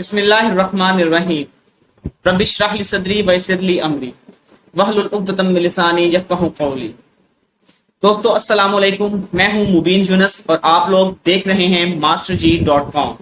بسم اللہ الرحمن الرحیم رب اشرح لی صدری ویسر لی امری واحلل عقدۃ من لسانی یفقہوا قولی۔ دوستو السلام علیکم، میں ہوں مبین یونس اور آپ لوگ دیکھ رہے ہیں masterg.com۔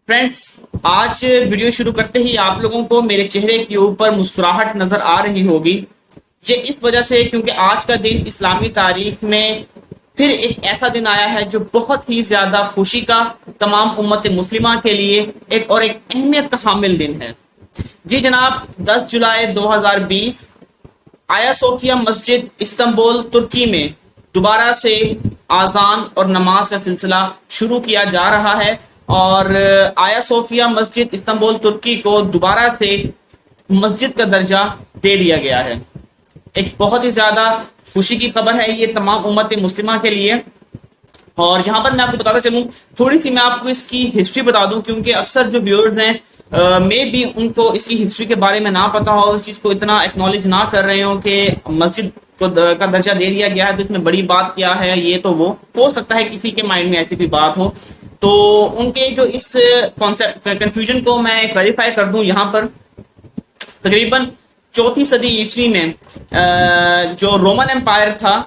فرینڈس، آج ویڈیو شروع کرتے ہی آپ لوگوں کو میرے چہرے کے اوپر مسکراہٹ نظر آ رہی ہوگی۔ یہ اس وجہ سے کیونکہ آج کا دن اسلامی تاریخ میں پھر ایک ایسا دن آیا ہے جو بہت ہی زیادہ خوشی کا تمام امت مسلمہ کے لیے ایک اہمیت کا حامل دن ہے۔ جی جناب، 10 جولائی 2020 آیا صوفیہ مسجد استنبول ترکی میں دوبارہ سے اذان اور نماز کا سلسلہ شروع کیا جا رہا ہے، اور آیا صوفیہ مسجد استنبول ترکی کو دوبارہ سے مسجد کا درجہ دے دیا گیا ہے۔ ایک بہت ہی زیادہ خوشی کی خبر ہے یہ تمام امت مسلمہ کے لیے۔ اور یہاں پر میں آپ کو بتاتا چلوں، تھوڑی سی میں آپ کو اس کی ہسٹری بتا دوں، کیونکہ اکثر جو ویورز ہیں میں بھی ان کو اس کی ہسٹری کے بارے میں نہ پتا ہو، اس چیز کو اتنا ایکنالج نہ کر رہے ہوں کہ مسجد کا درجہ دے دیا گیا ہے تو اس میں بڑی بات کیا ہے۔ یہ تو وہ ہو سکتا ہے کسی کے مائنڈ میں ایسی بھی بات ہو، تو ان کے جو اس کانسیپٹ کنفیوژن کو میں کلیریفائی کر دوں۔ یہاں پر تقریباً 4 صدی عیسوی میں جو رومن امپائر تھا،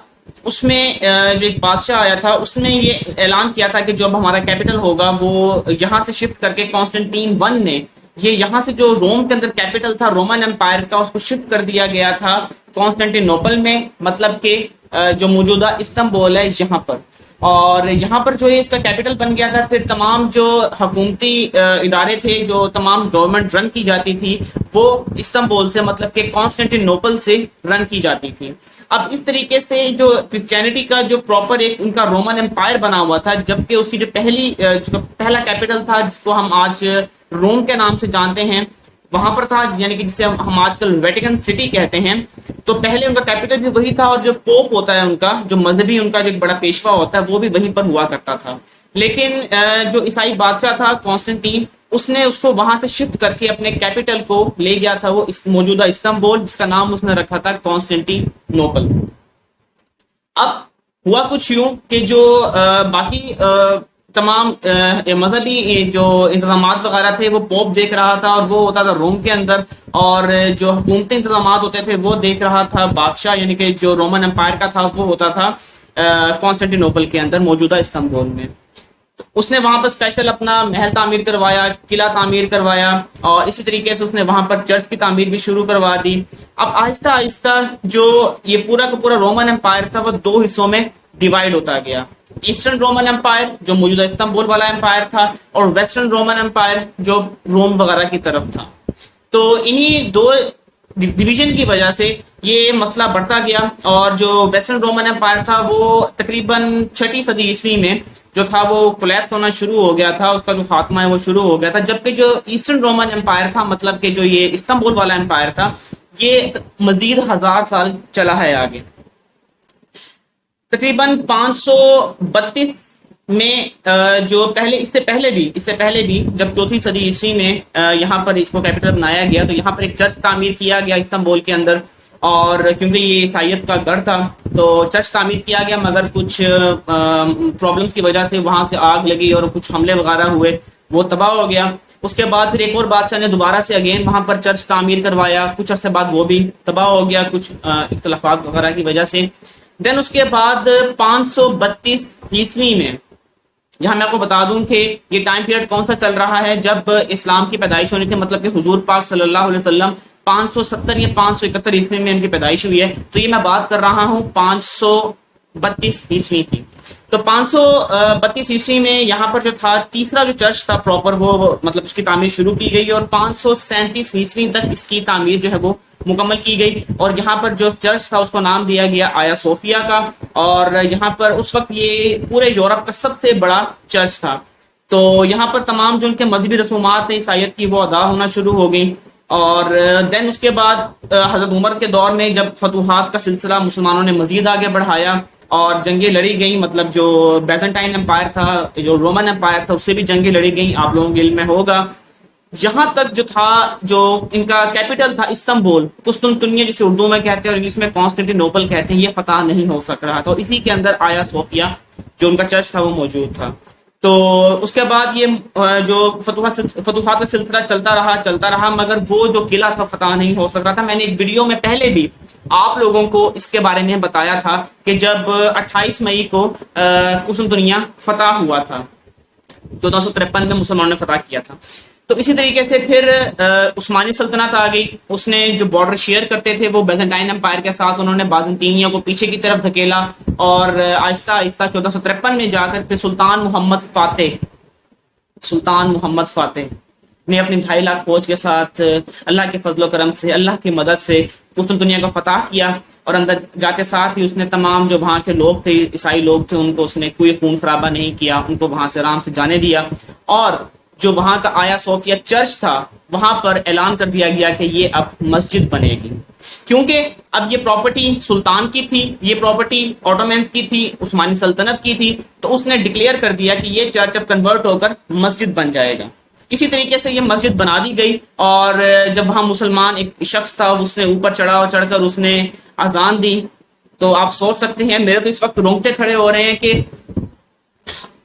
اس میں جو ایک بادشاہ آیا تھا، اس نے یہ اعلان کیا تھا کہ جو اب ہمارا کیپٹل ہوگا وہ یہاں سے شفٹ کر کے کانسٹنٹین ون نے یہ یہاں سے جو روم کے اندر کیپٹل تھا رومن امپائر کا، اس کو شفٹ کر دیا گیا تھا کانسٹنٹین نوپل میں، مطلب کہ جو موجودہ استنبول ہے یہاں پر۔ اور یہاں پر جو ہے اس کا کیپٹل بن گیا تھا۔ پھر تمام جو حکومتی ادارے تھے، جو تمام گورنمنٹ رن کی جاتی تھی، وہ استنبول سے مطلب کہ کانسٹنٹین نوپل سے رن کی جاتی تھی۔ اب اس طریقے سے جو کرسچینٹی کا جو پراپر ایک ان کا رومن امپائر بنا ہوا تھا، جبکہ اس کی جو پہلا کیپٹل تھا جس کو ہم آج روم کے نام سے جانتے ہیں، وہاں پر تھا، یعنی کہ جسے ہم آج کل ویٹیکن سٹی کہتے ہیں۔ تو پہلے ان کا کیپٹل بھی وہی تھا، اور جو پوپ ہوتا ہے ان کا، جو مذہبی ان کا جو ایک بڑا پیشوا ہوتا ہے، وہ بھی وہیں پر ہوا کرتا تھا۔ لیکن جو عیسائی بادشاہ تھا کانسٹنٹین، اس نے اس کو وہاں سے شفٹ کر کے اپنے کیپٹل کو لے گیا تھا، وہ موجودہ استنبول، جس کا نام اس نے رکھا تھا کانسٹنٹین نوپل۔ اب ہوا کچھ یوں کہ جو باقی تمام مذہبی جو انتظامات وغیرہ تھے وہ پوپ دیکھ رہا تھا، اور وہ ہوتا تھا روم کے اندر، اور جو حکومتی انتظامات ہوتے تھے وہ دیکھ رہا تھا بادشاہ، یعنی کہ جو رومن امپائر کا تھا وہ ہوتا تھا کانسٹنٹین نوپل کے اندر موجودہ استنبول میں۔ اس نے وہاں پر اسپیشل اپنا محل تعمیر کروایا، قلعہ تعمیر کروایا، اور اسی طریقے سے اس نے وہاں پر چرچ کی تعمیر بھی شروع کروا دی۔ اب آہستہ آہستہ جو یہ پورا کا پورا رومن امپائر تھا وہ 2 حصوں میں ڈیوائڈ ہوتا گیا۔ ایسٹرن رومن امپائر جو موجودہ استنبول والا امپائر تھا، اور ویسٹرن رومن امپائر جو روم وغیرہ کی طرف تھا۔ تو انہی 2 ڈویژن کی وجہ سے یہ مسئلہ بڑھتا گیا، اور جو ویسٹرن رومن امپائر تھا وہ تقریباً 6 صدی عیسوی میں جو تھا وہ کولیپس ہونا شروع ہو گیا تھا، اس کا جو خاتمہ ہے وہ شروع ہو گیا تھا۔ جبکہ جو ایسٹرن رومن امپائر تھا، مطلب کہ جو یہ استنبول والا امپائر تھا، یہ مزید 1000 سال چلا ہے آگے۔ تقریباً 532 میں جو اس سے پہلے بھی جب 4 صدی عیسوی میں یہاں پر اس کو کیپٹل بنایا گیا، تو یہاں پر ایک چرچ تعمیر کیا گیا استنبول کے اندر، اور کیونکہ یہ عیسائیت کا گھر تھا تو چرچ تعمیر کیا گیا، مگر کچھ پرابلمس کی وجہ سے وہاں سے آگ لگی اور کچھ حملے وغیرہ ہوئے، وہ تباہ ہو گیا۔ اس کے بعد پھر ایک اور بادشاہ نے دوبارہ سے اگین وہاں پر چرچ تعمیر کروایا، کچھ عرصے بعد وہ بھی تباہ ہو گیا کچھ اختلافات وغیرہ کی وجہ سے۔ دین اس کے بعد 532 عیسوی میں، یہاں میں آپ کو بتا دوں کہ یہ ٹائم پیریڈ کون سا چل رہا ہے جب اسلام کی پیدائش ہونی تھی، مطلب کہ حضور پاک صلی اللہ علیہ وسلم 570 یا 571 عیسوی میں ان کی پیدائش ہوئی ہے، تو یہ میں بات کر رہا ہوں 532 عیسوی کی۔ تو 532 عیسوی میں یہاں پر جو تھا تیسرا جو چرچ تھا پراپر، وہ مطلب اس کی تعمیر شروع کی گئی، اور 537 عیسوی تک اس کی تعمیر جو ہے وہ مکمل کی گئی، اور یہاں پر جو چرچ تھا اس کو نام دیا گیا آیا صوفیہ کا، اور یہاں پر اس وقت یہ پورے یورپ کا سب سے بڑا چرچ تھا۔ تو یہاں پر تمام جو ان کے مذہبی رسومات ہیں عیسائیت کی وہ ادا ہونا شروع ہو گئی، اور دین اس کے بعد حضرت عمر کے دور میں جب فتوحات کا سلسلہ مسلمانوں نے مزید آگے بڑھایا اور جنگیں لڑی گئیں، مطلب جو بیزنٹائن امپائر تھا، جو رومن امپائر تھا، اس سے بھی جنگیں لڑی گئیں، آپ لوگوں کے علم میں ہوگا۔ یہاں تک جو تھا، جو ان کا کیپٹل تھا استنبول، قسطنطنیہ جسے اردو میں کہتے ہیں اور انگلش میں کانسٹنٹین نوپل کہتے ہیں، یہ فتح نہیں ہو سک رہا تھا، اسی کے اندر آیا صوفیہ جو ان کا چرچ تھا وہ موجود تھا۔ تو اس کے بعد یہ جو فتوحات کا سلسلہ چلتا رہا مگر وہ جو قلعہ تھا فتح نہیں ہو سک رہا تھا. میں نے ایک ویڈیو میں پہلے بھی آپ لوگوں کو اس کے بارے میں بتایا تھا کہ جب 28 مئی کو قسطنطنیہ فتح ہوا تھا، 1453 میں مسلمانوں نے فتح کیا تھا. تو اسی طریقے سے پھر عثمانی سلطنت آ گئی. اس نے جو بارڈر شیئر کرتے تھے وہ بیزنٹائن امپائر کے ساتھ انہوں نے بازنطینیوں کو پیچھے کی طرف دھکیلا، اور آہستہ آہستہ 1453 میں جا کر پھر سلطان محمد فاتح نے اپنی 2.5 لاکھ فوج کے ساتھ اللہ کے فضل و کرم سے، اللہ کی مدد سے قسطنطنیہ کو فتح کیا. اور اندر جاتے ساتھ ہی اس نے تمام جو وہاں کے لوگ تھے، عیسائی لوگ تھے، ان کو اس نے کوئی خون خرابہ نہیں کیا، ان کو وہاں سے آرام سے جانے دیا. اور جو وہاں کا آیا صوفیہ چرچ تھا وہاں پر اعلان کر دیا گیا کہ یہ اب مسجد بنے گی، کیونکہ اب یہ پراپرٹی سلطان کی تھی، یہ پراپرٹی آٹومینز کی تھی، عثمانی سلطنت کی تھی. تو اس نے ڈکلیئر کر دیا کہ یہ چرچ اب کنورٹ ہو کر مسجد بن جائے گا. اسی طریقے سے یہ مسجد بنا دی گئی. اور جب وہاں مسلمان ایک شخص تھا، اس نے اوپر چڑھ کر اس نے اذان دی. تو آپ سوچ سکتے ہیں، میرے تو اس وقت رونگٹے کھڑے ہو رہے ہیں کہ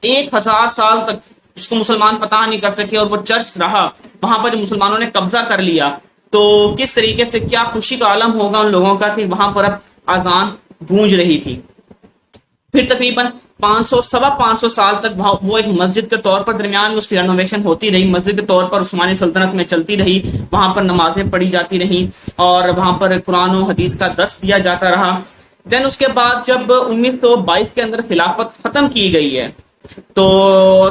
1000 سال تک جس کو مسلمان فتح نہیں کر سکے اور وہ چرچ رہا، وہاں پر جو مسلمانوں نے قبضہ کر لیا، تو کس طریقے سے کیا خوشی کا عالم ہوگا ان لوگوں کا کہ وہاں پر اب اذان گونج رہی تھی. پھر تقریباً 500 سال تک وہ ایک مسجد کے طور پر درمیان میں اس کی رینوویشن ہوتی رہی، مسجد کے طور پر عثمانی سلطنت میں چلتی رہی، وہاں پر نمازیں پڑھی جاتی رہیں اور وہاں پر قرآن و حدیث کا درس دیا جاتا رہا. دین اس کے بعد جب 1922 کے اندر خلافت ختم کی گئی ہے، تو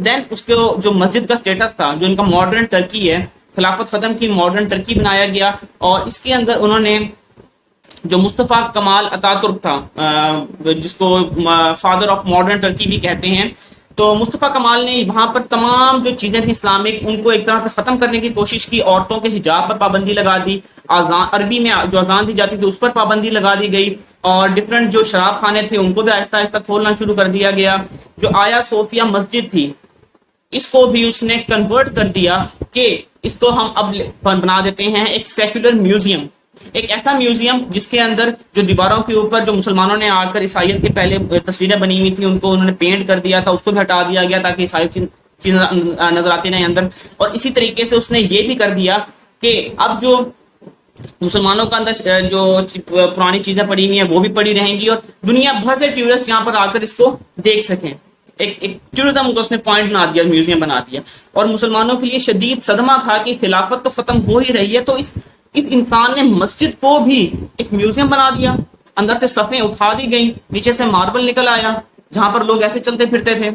دین اس کے جو مسجد کا سٹیٹس تھا، جو ان کا ماڈرن ٹرکی ہے، خلافت ختم کی، ماڈرن ٹرکی بنایا گیا. اور اس کے اندر انہوں نے جو مصطفیٰ کمال اتاترک تھا، جس کو فادر آف ماڈرن ٹرکی بھی کہتے ہیں، تو مصطفیٰ کمال نے وہاں پر تمام جو چیزیں تھیں اسلامک، ان کو ایک طرح سے ختم کرنے کی کوشش کی. عورتوں کے حجاب پر پابندی لگا دی، عربی میں جو اذان دی جاتی تھی اس پر پابندی لگا دی گئی، اور ڈفرنٹ جو شراب خانے تھے ان کو بھی آہستہ آہستہ کھولنا شروع کر دیا گیا. جو آیا صوفیہ مسجد تھی اس کو بھی اس نے کنورٹ کر دیا کہ اس کو ہم اب بنا دیتے ہیں ایک سیکولر میوزیم، ایک ایسا میوزیم جس کے اندر جو دیواروں کے اوپر جو مسلمانوں نے آ کر عیسائیت کے پہلے تصویریں بنی ہوئی تھیں ان کو انہوں نے پینٹ کر دیا تھا، اس کو بھی ہٹا دیا گیا تاکہ عیسائی چیز نظر آتی نہیں اندر. اور اسی طریقے سے اس نے یہ بھی کر دیا کہ اب جو مسلمانوں کا اندر جو پرانی چیزیں پڑی ہوئی ہیں وہ بھی پڑی رہیں گی، اور دنیا بھر سے ٹورسٹ یہاں پر آ کر اس کو دیکھ سکیں. ایک ٹورزم کو اس نے پوائنٹ بنا دیا، میوزیم بنا دیا. اور مسلمانوں کے لیے شدید صدمہ تھا کہ خلافت تو ختم ہو ہی رہی ہے، تو اس انسان نے مسجد کو بھی ایک میوزیم بنا دیا. اندر سے صفیں اٹھا دی گئیں، نیچے سے ماربل نکل آیا جہاں پر لوگ ایسے چلتے پھرتے تھے.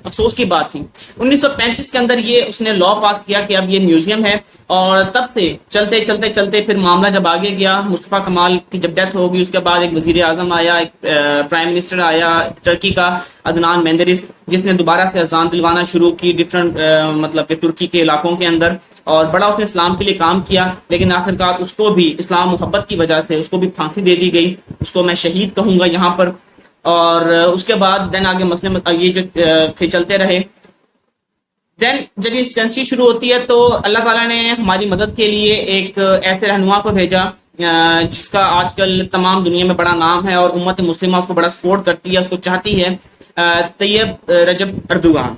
افسوس کی بات تھی 1935 کے اندر یہ اس نے لا پاس کیا کہ اب یہ میوزیم ہے. اور تب سے چلتے پھر معاملہ جب آگے گیا، مصطفیٰ کمال کی جب ڈیتھ ہوگی اس کے بعد ایک وزیر اعظم آیا، ایک پرائم منسٹر آیا ٹرکی کا، عدنان مینڈریس، جس نے دوبارہ سے اذان دلوانا شروع کی ڈفرنٹ مطلب کہ ترکی کے علاقوں کے اندر، اور بڑا اس نے اسلام کے لیے کام کیا. لیکن آخرکار اس کو بھی اسلام محبت کی وجہ سے اس کو بھی پھانسی دے دی گئی. اس کو میں شہید کہوں گا یہاں پر. اور اس کے بعد دین آگے مسئلے یہ جو پھر چلتے رہے. دین جب یہ سینسی شروع ہوتی ہے تو اللہ تعالیٰ نے ہماری مدد کے لیے ایک ایسے رہنما کو بھیجا جس کا آج کل تمام دنیا میں بڑا نام ہے، اور امت مسلمہ اس کو بڑا سپورٹ کرتی ہے، اس کو چاہتی ہے، طیب رجب اردوغان.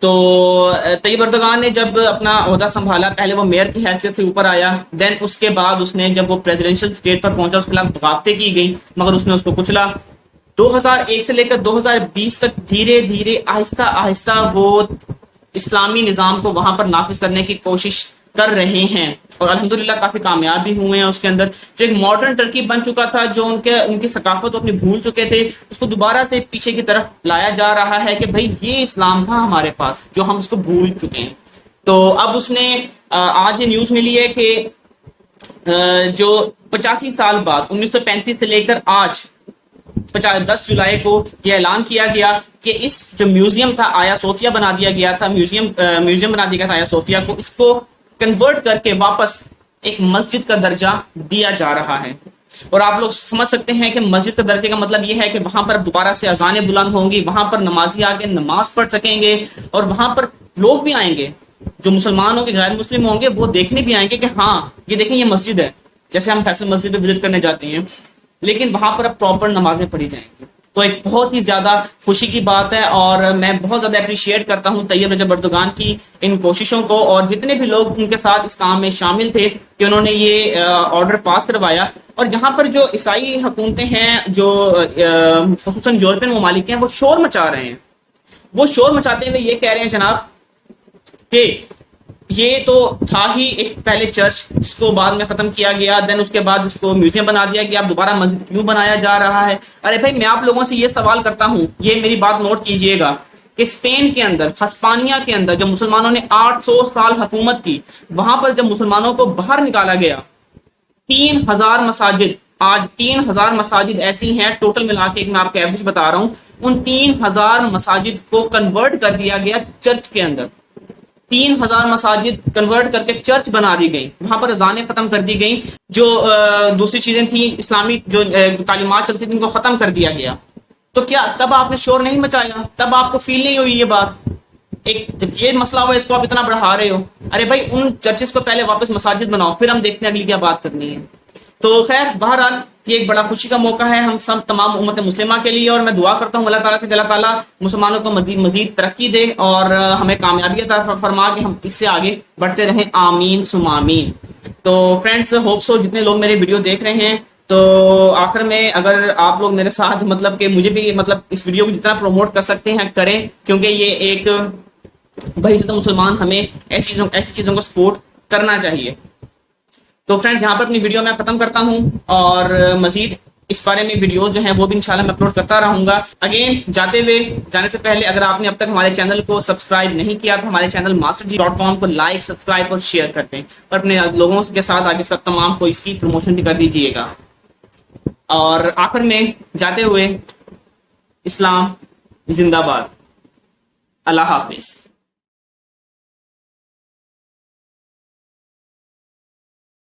تو طیب اردوغان نے جب اپنا عہدہ سنبھالا، پہلے وہ میئر کی حیثیت سے اوپر آیا. دین اس کے بعد اس نے جب وہ پریزیڈنشل اسٹیٹ پر پہنچا اس کے خلاف بغاوتیں کی گئی، مگر اس نے اس کو کچلا. 2001 سے لے کر 2020 تک دھیرے دھیرے آہستہ آہستہ وہ اسلامی نظام کو وہاں پر نافذ کرنے کی کوشش کر رہے ہیں، اور الحمدللہ کافی کامیاب بھی ہوئے ہیں. اس کے اندر جو ایک ماڈرن ٹرکی بن چکا تھا، جو ان کی ثقافت اپنی بھول چکے تھے، اس کو دوبارہ سے پیچھے کی طرف لایا جا رہا ہے کہ بھائی یہ اسلام تھا ہمارے پاس جو ہم اس کو بھول چکے ہیں. تو اب اس نے آج یہ نیوز ملی ہے کہ جو 85 سال بعد 1935 سے لے کر آج 10 جولائی کو یہ اعلان کیا گیا کہ اس جو میوزیم تھا آیا صوفیہ بنا دیا گیا تھا، میوزیم بنا دیا گیا تھا آیا صوفیہ کو، اس کو کنورٹ کر کے واپس ایک مسجد کا درجہ دیا جا رہا ہے. اور آپ لوگ سمجھ سکتے ہیں کہ مسجد کا درجے کا مطلب یہ ہے کہ وہاں پر دوبارہ سے اذانیں بلند ہوں گی، وہاں پر نمازی آ کے نماز پڑھ سکیں گے، اور وہاں پر لوگ بھی آئیں گے جو مسلمان ہوں گے، غیر مسلم ہوں گے، وہ دیکھنے بھی آئیں گے کہ ہاں یہ دیکھیں یہ مسجد ہے، جیسے ہم فیصل مسجد پہ وزٹ کرنے جاتے ہیں، لیکن وہاں پر اب پراپر نمازیں پڑھی جائیں گی. تو ایک بہت ہی زیادہ خوشی کی بات ہے، اور میں بہت زیادہ اپریشیٹ کرتا ہوں طیب رجب اردگان کی ان کوششوں کو، اور جتنے بھی لوگ ان کے ساتھ اس کام میں شامل تھے کہ انہوں نے یہ آرڈر پاس کروایا۔ اور یہاں پر جو عیسائی حکومتیں ہیں، جو خصوصاً یورپین ممالک ہیں، وہ شور مچا رہے ہیں۔ وہ شور مچاتے ہوئے یہ کہہ رہے ہیں جناب کہ یہ تو تھا ہی ایک پہلے چرچ، جس کو بعد میں ختم کیا گیا، دین اس کے بعد اس کو میوزیم بنا دیا گیا، اب دوبارہ مسجد کیوں بنایا جا رہا ہے؟ ارے بھائی، میں آپ لوگوں سے یہ سوال کرتا ہوں، یہ میری بات نوٹ کیجئے گا کہ اسپین کے اندر، ہسپانیہ کے اندر جب مسلمانوں نے 800 سال حکومت کی، وہاں پر جب مسلمانوں کو باہر نکالا گیا، 3000 مساجد، آج 3000 مساجد ایسی ہیں ٹوٹل ملا کے، میں آپ کو ایوریج بتا رہا ہوں، ان 3000 مساجد کو کنورٹ کر دیا گیا چرچ کے اندر۔ 3000 مساجد کنورٹ کر کے چرچ بنا دی گئی، وہاں پر اذانیں ختم کر دی گئیں، جو دوسری چیزیں تھیں اسلامی جو تعلیمات چلتی تھیں ان کو ختم کر دیا گیا۔ تو کیا تب آپ نے شور نہیں مچایا؟ تب آپ کو فیل نہیں ہوئی یہ بات؟ ایک جب یہ مسئلہ ہوا، اس کو آپ اتنا بڑھا رہے ہو۔ ارے بھائی، ان چرچز کو پہلے واپس مساجد بناؤ، پھر ہم دیکھتے ہیں اگلی کیا بات کرنی ہے۔ تو خیر، بہرحال یہ ایک بڑا خوشی کا موقع ہے ہم سب تمام امت مسلمہ کے لیے، اور میں دعا کرتا ہوں اللہ تعالیٰ سے کہ اللہ تعالیٰ مسلمانوں کو مزید ترقی دے اور ہمیں کامیابی عطا فرما کہ ہم اس سے آگے بڑھتے رہیں، آمین ثم آمین۔ تو فرینڈس، ہوپ سو جتنے لوگ میرے ویڈیو دیکھ رہے ہیں، تو آخر میں اگر آپ لوگ میرے ساتھ مطلب کہ مجھے بھی مطلب اس ویڈیو کو جتنا پروموٹ کر سکتے ہیں کریں، کیونکہ یہ ایک بحیثیت مسلمان ہمیں ایسی چیزوں کو سپورٹ کرنا چاہیے۔ تو فرینڈز، یہاں پر اپنی ویڈیو میں ختم کرتا ہوں، اور مزید اس بارے میں ویڈیوز جو ہیں وہ بھی انشاءاللہ میں اپلوڈ کرتا رہوں گا۔ اگین جانے سے پہلے اگر آپ نے اب تک ہمارے چینل کو سبسکرائب نہیں کیا تو ہمارے چینل masterg.com کو لائک، سبسکرائب اور شیئر کر دیں، اور اپنے لوگوں کے ساتھ آگے سب تمام کو اس کی پروموشن بھی کر دیجیے گا۔ اور آخر میں جاتے ہوئے، اسلام زندہ باد، اللہ حافظ۔